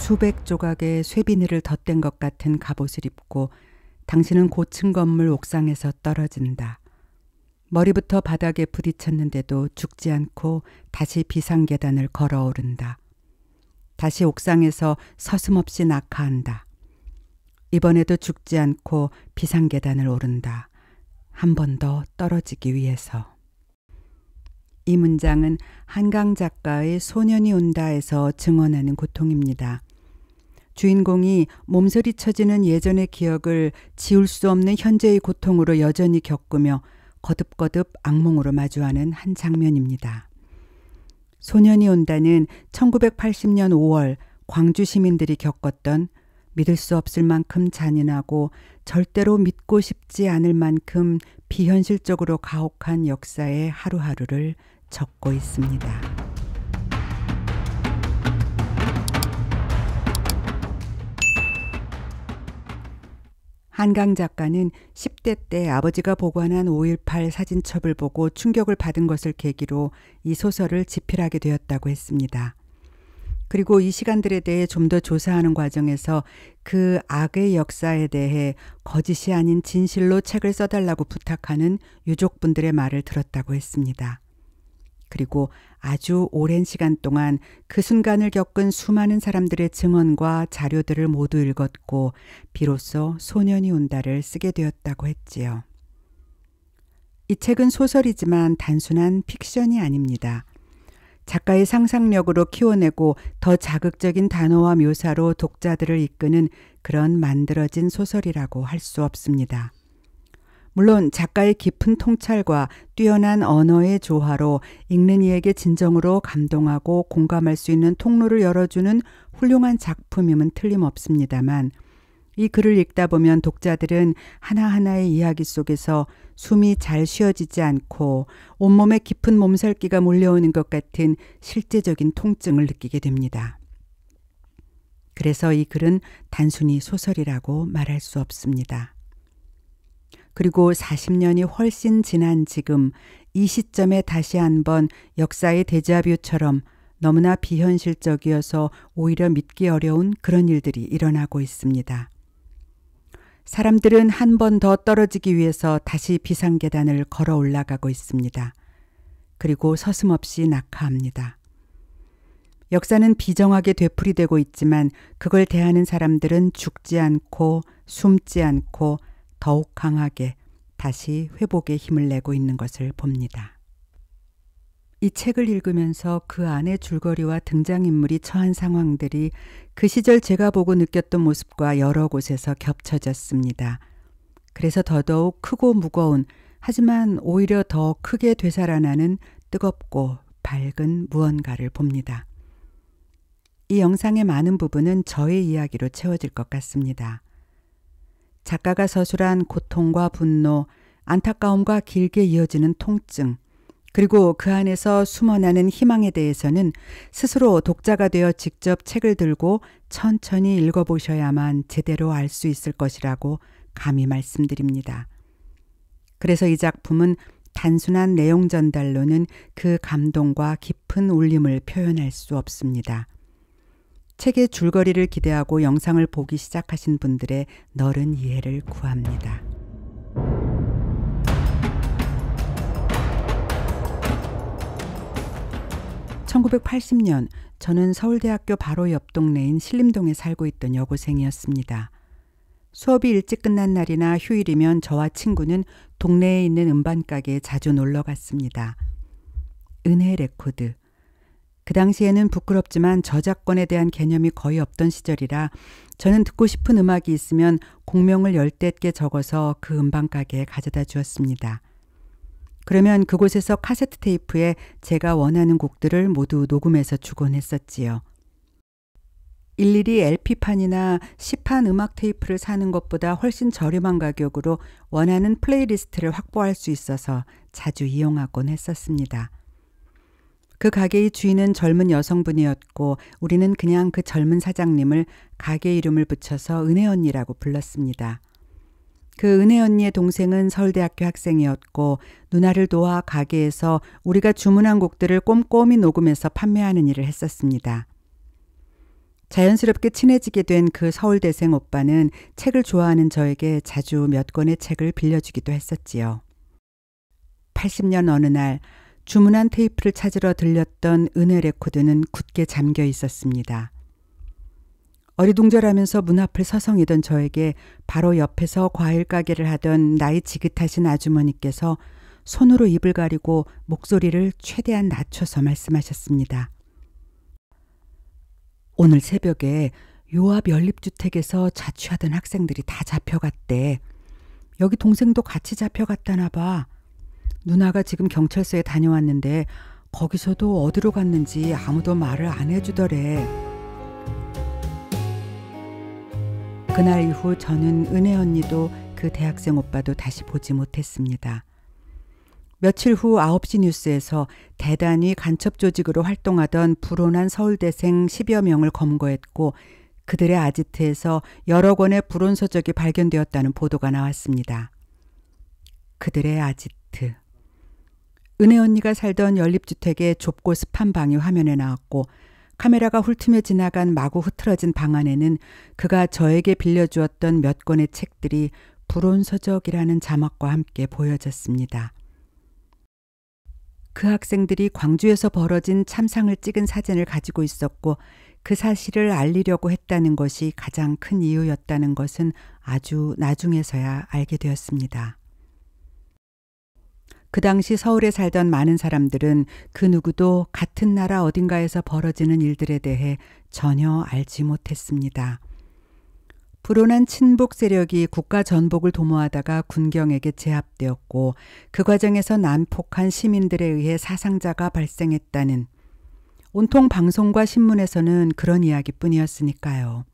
수백 조각의 쇠비늘을 덧댄 것 같은 갑옷을 입고 당신은 고층 건물 옥상에서 떨어진다. 머리부터 바닥에 부딪혔는데도 죽지 않고 다시 비상계단을 걸어오른다. 다시 옥상에서 서슴없이 낙하한다. 이번에도 죽지 않고 비상계단을 오른다. 한 번 더 떨어지기 위해서. 이 문장은 한강 작가의 소년이 온다에서 증언하는 고통입니다. 주인공이 몸서리쳐지는 예전의 기억을 지울 수 없는 현재의 고통으로 여전히 겪으며 거듭거듭 악몽으로 마주하는 한 장면입니다. 소년이 온다는 1980년 5월 광주 시민들이 겪었던 믿을 수 없을 만큼 잔인하고 절대로 믿고 싶지 않을 만큼 비현실적으로 가혹한 역사의 하루하루를 적고 있습니다. 한강 작가는 10대 때 아버지가 보관한 5.18 사진첩을 보고 충격을 받은 것을 계기로 이 소설을 집필하게 되었다고 했습니다. 그리고 이 시간들에 대해 좀 더 조사하는 과정에서 그 악의 역사에 대해 거짓이 아닌 진실로 책을 써달라고 부탁하는 유족분들의 말을 들었다고 했습니다. 그리고 아주 오랜 시간 동안 그 순간을 겪은 수많은 사람들의 증언과 자료들을 모두 읽었고 비로소 소년이 온다를 쓰게 되었다고 했지요. 이 책은 소설이지만 단순한 픽션이 아닙니다. 작가의 상상력으로 키워내고 더 자극적인 단어와 묘사로 독자들을 이끄는 그런 만들어진 소설이라고 할 수 없습니다. 물론 작가의 깊은 통찰과 뛰어난 언어의 조화로 읽는 이에게 진정으로 감동하고 공감할 수 있는 통로를 열어주는 훌륭한 작품임은 틀림없습니다만 이 글을 읽다 보면 독자들은 하나하나의 이야기 속에서 숨이 잘 쉬어지지 않고 온몸에 깊은 몸살기가 몰려오는 것 같은 실제적인 통증을 느끼게 됩니다. 그래서 이 글은 단순히 소설이라고 말할 수 없습니다. 그리고 40년이 훨씬 지난 지금 이 시점에 다시 한번 역사의 데자뷰처럼 너무나 비현실적이어서 오히려 믿기 어려운 그런 일들이 일어나고 있습니다. 사람들은 한 번 더 떨어지기 위해서 다시 비상계단을 걸어 올라가고 있습니다. 그리고 서슴없이 낙하합니다. 역사는 비정하게 되풀이되고 있지만 그걸 대하는 사람들은 죽지 않고 숨지 않고 더욱 강하게 다시 회복의 힘을 내고 있는 것을 봅니다. 이 책을 읽으면서 그 안의 줄거리와 등장인물이 처한 상황들이 그 시절 제가 보고 느꼈던 모습과 여러 곳에서 겹쳐졌습니다. 그래서 더더욱 크고 무거운 하지만 오히려 더 크게 되살아나는 뜨겁고 밝은 무언가를 봅니다. 이 영상의 많은 부분은 저의 이야기로 채워질 것 같습니다. 작가가 서술한 고통과 분노, 안타까움과 길게 이어지는 통증, 그리고 그 안에서 숨어나는 희망에 대해서는 스스로 독자가 되어 직접 책을 들고 천천히 읽어보셔야만 제대로 알 수 있을 것이라고 감히 말씀드립니다. 그래서 이 작품은 단순한 내용 전달로는 그 감동과 깊은 울림을 표현할 수 없습니다. 책의 줄거리를 기대하고 영상을 보기 시작하신 분들의 너른 이해를 구합니다. (1980년) 저는 서울대학교 바로 옆 동네인 신림동에 살고 있던 여고생이었습니다. 수업이 일찍 끝난 날이나 휴일이면 저와 친구는 동네에 있는 음반가게에 자주 놀러 갔습니다. 은혜 레코드. 그 당시에는 부끄럽지만 저작권에 대한 개념이 거의 없던 시절이라 저는 듣고 싶은 음악이 있으면 공명을 열댓 개 적어서 그 음반가게에 가져다 주었습니다. 그러면 그곳에서 카세트 테이프에 제가 원하는 곡들을 모두 녹음해서 주곤 했었지요. 일일이 LP판이나 C판 음악 테이프를 사는 것보다 훨씬 저렴한 가격으로 원하는 플레이리스트를 확보할 수 있어서 자주 이용하곤 했었습니다. 그 가게의 주인은 젊은 여성분이었고 우리는 그냥 그 젊은 사장님을 가게 이름을 붙여서 은혜 언니라고 불렀습니다. 그 은혜 언니의 동생은 서울대학교 학생이었고 누나를 도와 가게에서 우리가 주문한 곡들을 꼼꼼히 녹음해서 판매하는 일을 했었습니다. 자연스럽게 친해지게 된 그 서울대생 오빠는 책을 좋아하는 저에게 자주 몇 권의 책을 빌려주기도 했었지요. 80년 어느 날 주문한 테이프를 찾으러 들렸던 은혜 레코드는 굳게 잠겨 있었습니다. 어리둥절하면서 문 앞을 서성이던 저에게 바로 옆에서 과일 가게를 하던 나이 지긋하신 아주머니께서 손으로 입을 가리고 목소리를 최대한 낮춰서 말씀하셨습니다. 오늘 새벽에 요 앞 연립주택에서 자취하던 학생들이 다 잡혀갔대. 여기 동생도 같이 잡혀갔다나 봐. 누나가 지금 경찰서에 다녀왔는데 거기서도 어디로 갔는지 아무도 말을 안 해주더래. 그날 이후 저는 은혜 언니도 그 대학생 오빠도 다시 보지 못했습니다. 며칠 후 9시 뉴스에서 대단히 간첩 조직으로 활동하던 불온한 서울대생 10여 명을 검거했고 그들의 아지트에서 여러 권의 불온 서적이 발견되었다는 보도가 나왔습니다. 그들의 아지트. 은혜 언니가 살던 연립주택의 좁고 습한 방이 화면에 나왔고 카메라가 훑으며 지나간 마구 흐트러진 방 안에는 그가 저에게 빌려주었던 몇 권의 책들이 불온 서적이라는 자막과 함께 보여졌습니다. 그 학생들이 광주에서 벌어진 참상을 찍은 사진을 가지고 있었고 그 사실을 알리려고 했다는 것이 가장 큰 이유였다는 것은 아주 나중에서야 알게 되었습니다. 그 당시 서울에 살던 많은 사람들은 그 누구도 같은 나라 어딘가에서 벌어지는 일들에 대해 전혀 알지 못했습니다. 불온한 친북 세력이 국가 전복을 도모하다가 군경에게 제압되었고 그 과정에서 난폭한 시민들에 의해 사상자가 발생했다는, 온통 방송과 신문에서는 그런 이야기뿐이었으니까요.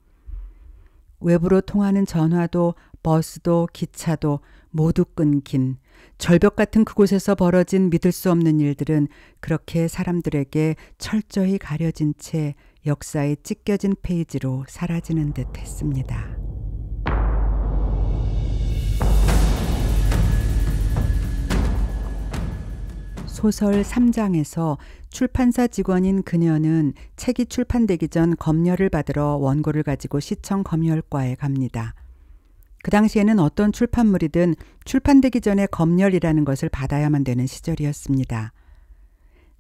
외부로 통하는 전화도 버스도 기차도 모두 끊긴 절벽 같은 그곳에서 벌어진 믿을 수 없는 일들은 그렇게 사람들에게 철저히 가려진 채 역사에 찢겨진 페이지로 사라지는 듯 했습니다. 소설 3장에서 출판사 직원인 그녀는 책이 출판되기 전 검열을 받으러 원고를 가지고 시청 검열과에 갑니다. 그 당시에는 어떤 출판물이든 출판되기 전에 검열이라는 것을 받아야만 되는 시절이었습니다.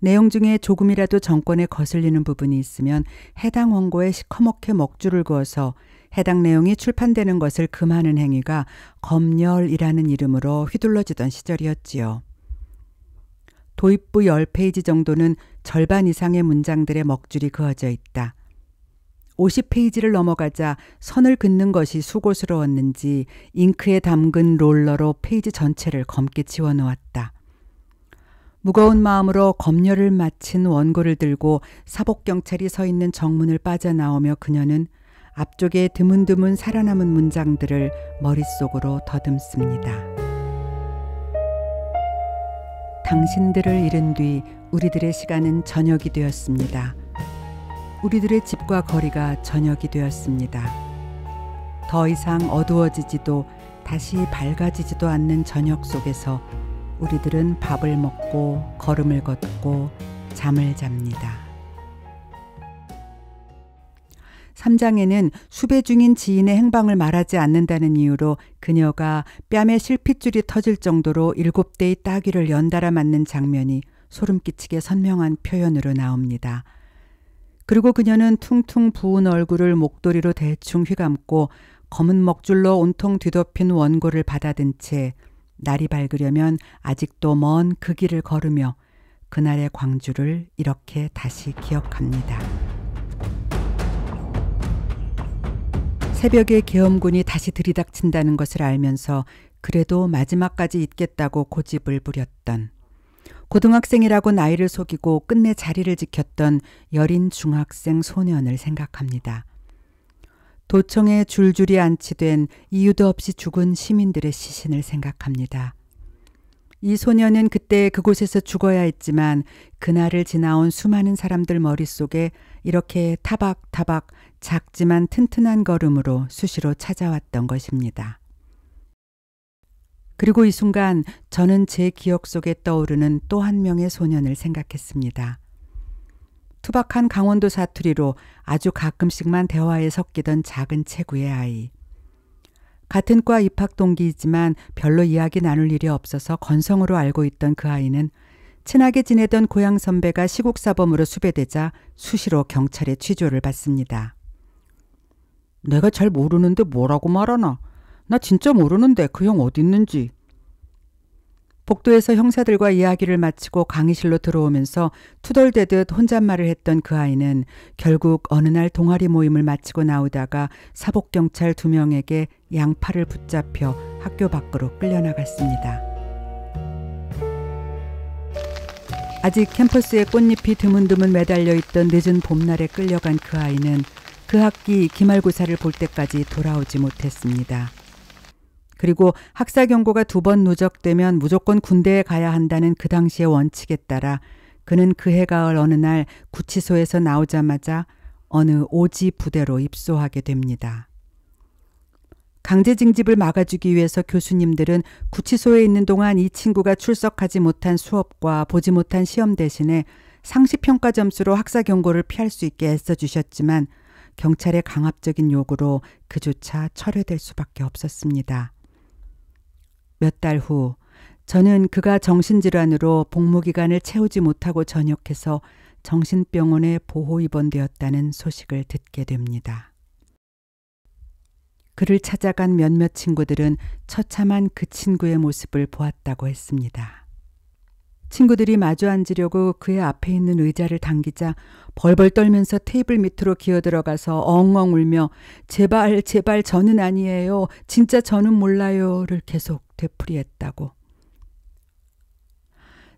내용 중에 조금이라도 정권에 거슬리는 부분이 있으면 해당 원고에 시커멓게 먹줄을 그어서 해당 내용이 출판되는 것을 금하는 행위가 검열이라는 이름으로 휘둘러지던 시절이었지요. 도입부 10페이지 정도는 절반 이상의 문장들의 먹줄이 그어져 있다. 50페이지를 넘어가자 선을 긋는 것이 수고스러웠는지 잉크에 담근 롤러로 페이지 전체를 검게 지워놓았다. 무거운 마음으로 검열을 마친 원고를 들고 사복경찰이 서 있는 정문을 빠져나오며 그녀는 앞쪽에 드문드문 살아남은 문장들을 머릿속으로 더듬습니다. 당신들을 잃은 뒤 우리들의 시간은 저녁이 되었습니다. 우리들의 집과 거리가 저녁이 되었습니다. 더 이상 어두워지지도 다시 밝아지지도 않는 저녁 속에서 우리들은 밥을 먹고 걸음을 걷고 잠을 잡니다. 3장에는 수배 중인 지인의 행방을 말하지 않는다는 이유로 그녀가 뺨에 실핏줄이 터질 정도로 7대의 따귀를 연달아 맞는 장면이 소름 끼치게 선명한 표현으로 나옵니다. 그리고 그녀는 퉁퉁 부은 얼굴을 목도리로 대충 휘감고 검은 먹줄로 온통 뒤덮인 원고를 받아든 채 날이 밝으려면 아직도 먼 그 길을 걸으며 그날의 광주를 이렇게 다시 기억합니다. 새벽에 계엄군이 다시 들이닥친다는 것을 알면서 그래도 마지막까지 있겠다고 고집을 부렸던, 고등학생이라고 나이를 속이고 끝내 자리를 지켰던 여린 중학생 소년을 생각합니다. 도청에 줄줄이 안치된 이유도 없이 죽은 시민들의 시신을 생각합니다. 이 소년은 그때 그곳에서 죽어야 했지만 그날을 지나온 수많은 사람들 머릿속에 이렇게 타박타박 작지만 튼튼한 걸음으로 수시로 찾아왔던 것입니다. 그리고 이 순간 저는 제 기억 속에 떠오르는 또 한 명의 소년을 생각했습니다. 투박한 강원도 사투리로 아주 가끔씩만 대화에 섞이던 작은 체구의 아이. 같은 과 입학 동기이지만 별로 이야기 나눌 일이 없어서 건성으로 알고 있던 그 아이는 친하게 지내던 고향 선배가 시국사범으로 수배되자 수시로 경찰에 취조를 받습니다. 내가 잘 모르는데 뭐라고 말하나? 나 진짜 모르는데 그 형 어디 있는지. 복도에서 형사들과 이야기를 마치고 강의실로 들어오면서 투덜대듯 혼잣말을 했던 그 아이는 결국 어느 날 동아리 모임을 마치고 나오다가 사복경찰 2명에게 양팔을 붙잡혀 학교 밖으로 끌려나갔습니다. 아직 캠퍼스에 꽃잎이 드문드문 매달려 있던 늦은 봄날에 끌려간 그 아이는 그 학기 기말고사를 볼 때까지 돌아오지 못했습니다. 그리고 학사 경고가 2번 누적되면 무조건 군대에 가야 한다는 그 당시의 원칙에 따라 그는 그해 가을 어느 날 구치소에서 나오자마자 어느 오지 부대로 입소하게 됩니다. 강제 징집을 막아주기 위해서 교수님들은 구치소에 있는 동안 이 친구가 출석하지 못한 수업과 보지 못한 시험 대신에 상시평가 점수로 학사 경고를 피할 수 있게 애써주셨지만 경찰의 강압적인 요구로 그조차 철회될 수밖에 없었습니다. 몇 달 후 저는 그가 정신질환으로 복무기간을 채우지 못하고 전역해서 정신병원에 보호 입원되었다는 소식을 듣게 됩니다. 그를 찾아간 몇몇 친구들은 처참한 그 친구의 모습을 보았다고 했습니다. 친구들이 마주 앉으려고 그의 앞에 있는 의자를 당기자 벌벌 떨면서 테이블 밑으로 기어들어가서 엉엉 울며 제발 제발 저는 아니에요. 진짜 저는 몰라요를 계속 되풀이했다고.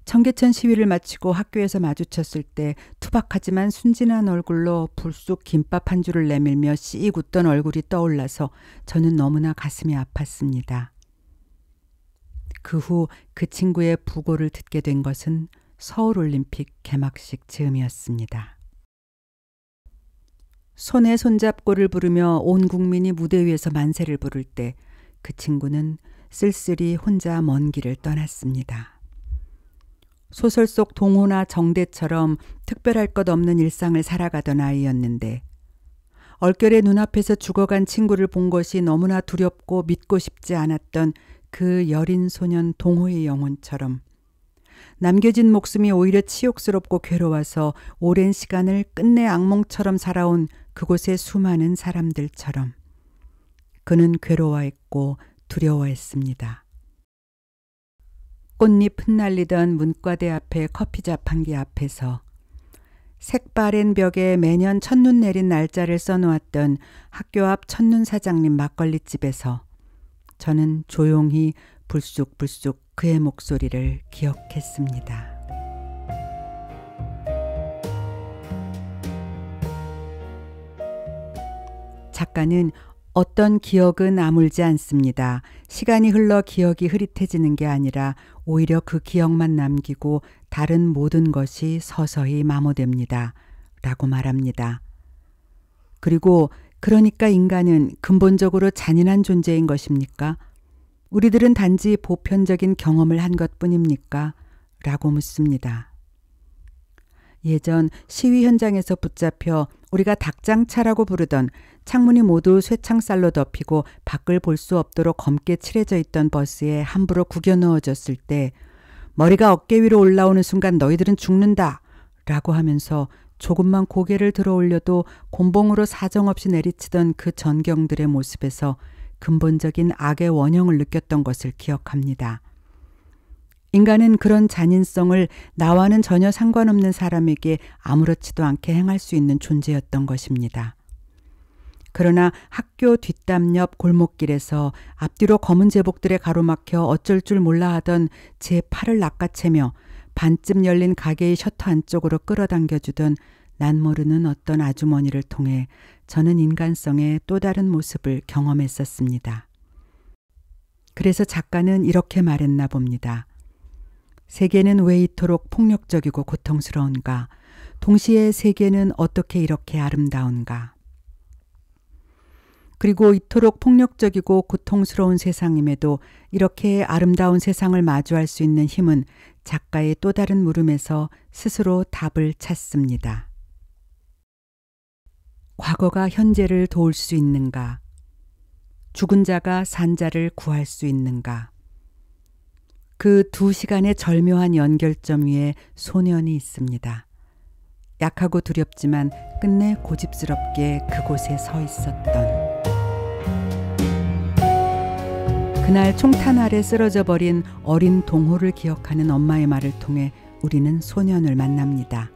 청계천 시위를 마치고 학교에서 마주쳤을 때 투박하지만 순진한 얼굴로 불쑥 김밥 한 줄을 내밀며 씩 웃던 얼굴이 떠올라서 저는 너무나 가슴이 아팠습니다. 그 후 그 친구의 부고를 듣게 된 것은 서울올림픽 개막식 즈음이었습니다. 손에 손잡고를 부르며 온 국민이 무대 위에서 만세를 부를 때 그 친구는 쓸쓸히 혼자 먼 길을 떠났습니다. 소설 속 동호나 정대처럼 특별할 것 없는 일상을 살아가던 아이였는데 얼결에 눈앞에서 죽어간 친구를 본 것이 너무나 두렵고 믿고 싶지 않았던 그 여린 소년 동호의 영혼처럼 남겨진 목숨이 오히려 치욕스럽고 괴로워서 오랜 시간을 끝내 악몽처럼 살아온 그곳의 수많은 사람들처럼 그는 괴로워했고 두려워했습니다. 꽃잎 흩날리던 문과대 앞의 커피 자판기 앞에서 색바랜 벽에 매년 첫눈 내린 날짜를 써놓았던 학교 앞 첫눈 사장님 막걸리집에서 저는 조용히 불쑥불쑥 그의 목소리를 기억했습니다. 작가는 어떤 기억은 아물지 않습니다. 시간이 흘러 기억이 흐릿해지는 게 아니라 오히려 그 기억만 남기고 다른 모든 것이 서서히 마모됩니다. 라고 말합니다. 그리고 그러니까 인간은 근본적으로 잔인한 존재인 것입니까? 우리들은 단지 보편적인 경험을 한 것뿐입니까? 라고 묻습니다. 예전 시위 현장에서 붙잡혀 우리가 닭장차라고 부르던 창문이 모두 쇠창살로 덮이고 밖을 볼 수 없도록 검게 칠해져 있던 버스에 함부로 구겨 넣어졌을 때 머리가 어깨 위로 올라오는 순간 너희들은 죽는다 라고 하면서 조금만 고개를 들어 올려도 곤봉으로 사정없이 내리치던 그 전경들의 모습에서 근본적인 악의 원형을 느꼈던 것을 기억합니다. 인간은 그런 잔인성을 나와는 전혀 상관없는 사람에게 아무렇지도 않게 행할 수 있는 존재였던 것입니다. 그러나 학교 뒷담 옆 골목길에서 앞뒤로 검은 제복들에 가로막혀 어쩔 줄 몰라 하던 제 팔을 낚아채며 반쯤 열린 가게의 셔터 안쪽으로 끌어당겨주던 난 모르는 어떤 아주머니를 통해 저는 인간성의 또 다른 모습을 경험했었습니다. 그래서 작가는 이렇게 말했나 봅니다. 세계는 왜 이토록 폭력적이고 고통스러운가? 동시에 세계는 어떻게 이렇게 아름다운가? 그리고 이토록 폭력적이고 고통스러운 세상임에도 이렇게 아름다운 세상을 마주할 수 있는 힘은 작가의 또 다른 물음에서 스스로 답을 찾습니다. 과거가 현재를 도울 수 있는가? 죽은 자가 산 자를 구할 수 있는가? 그 두 시간의 절묘한 연결점 위에 소년이 있습니다. 약하고 두렵지만 끝내 고집스럽게 그곳에 서 있었던. 그날 총탄 아래 쓰러져 버린 어린 동호를 기억하는 엄마의 말을 통해 우리는 소년을 만납니다.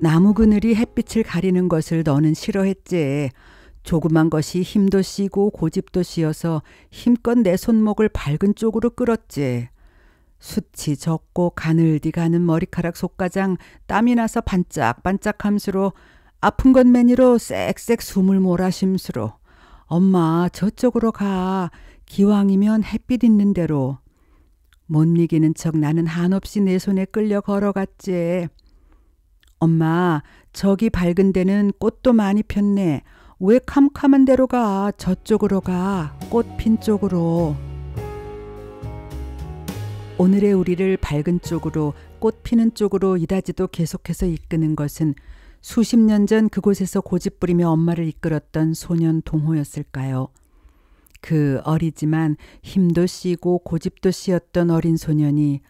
나무 그늘이 햇빛을 가리는 것을 너는 싫어했지. 조그만 것이 힘도 씨고 고집도 씨어서 힘껏 내 손목을 밝은 쪽으로 끌었지. 숱이 적고 가늘디 가는 머리카락 속가장 땀이 나서 반짝반짝함수로 아픈 것 매니로 쌕쌕 숨을 몰아심수로 엄마 저쪽으로 가. 기왕이면 햇빛 있는 데로. 못 이기는 척 나는 한없이 내 손에 끌려 걸어갔지. 엄마 저기 밝은 데는 꽃도 많이 폈네. 왜 캄캄한 데로 가. 저쪽으로 가. 꽃 핀 쪽으로. 오늘의 우리를 밝은 쪽으로 꽃 피는 쪽으로 이다지도 계속해서 이끄는 것은 수십 년 전 그곳에서 고집 부리며 엄마를 이끌었던 소년 동호였을까요? 그 어리지만 힘도 씨고 고집도 씨었던 어린 소년이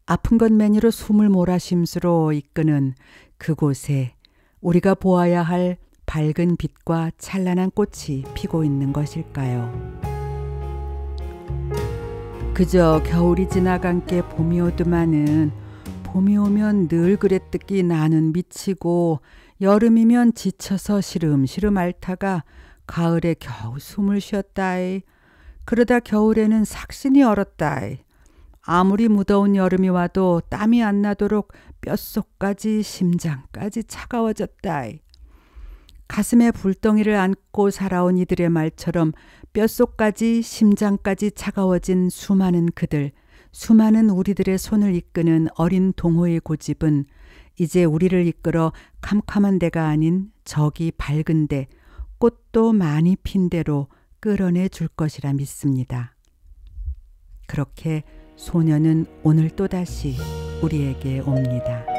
아픈 것 매니로 숨을 몰아심수로 이끄는 그곳에 우리가 보아야 할 밝은 빛과 찬란한 꽃이 피고 있는 것일까요? 그저 겨울이 지나간 게 봄이 오더만은 봄이 오면 늘 그랬듯이 나는 미치고 여름이면 지쳐서 시름시름 앓다가 가을에 겨우 숨을 쉬었다이. 그러다 겨울에는 삭신이 얼었다이. 아무리 무더운 여름이 와도 땀이 안 나도록 뼛속까지 심장까지 차가워졌다이. 가슴에 불덩이를 안고 살아온 이들의 말처럼 뼛속까지 심장까지 차가워진 수많은 그들, 수많은 우리들의 손을 이끄는 어린 동호의 고집은 이제 우리를 이끌어 캄캄한 데가 아닌 저기 밝은 데, 꽃도 많이 핀 데로 끌어내 줄 것이라 믿습니다. 그렇게 소년은 오늘 또다시 우리에게 옵니다.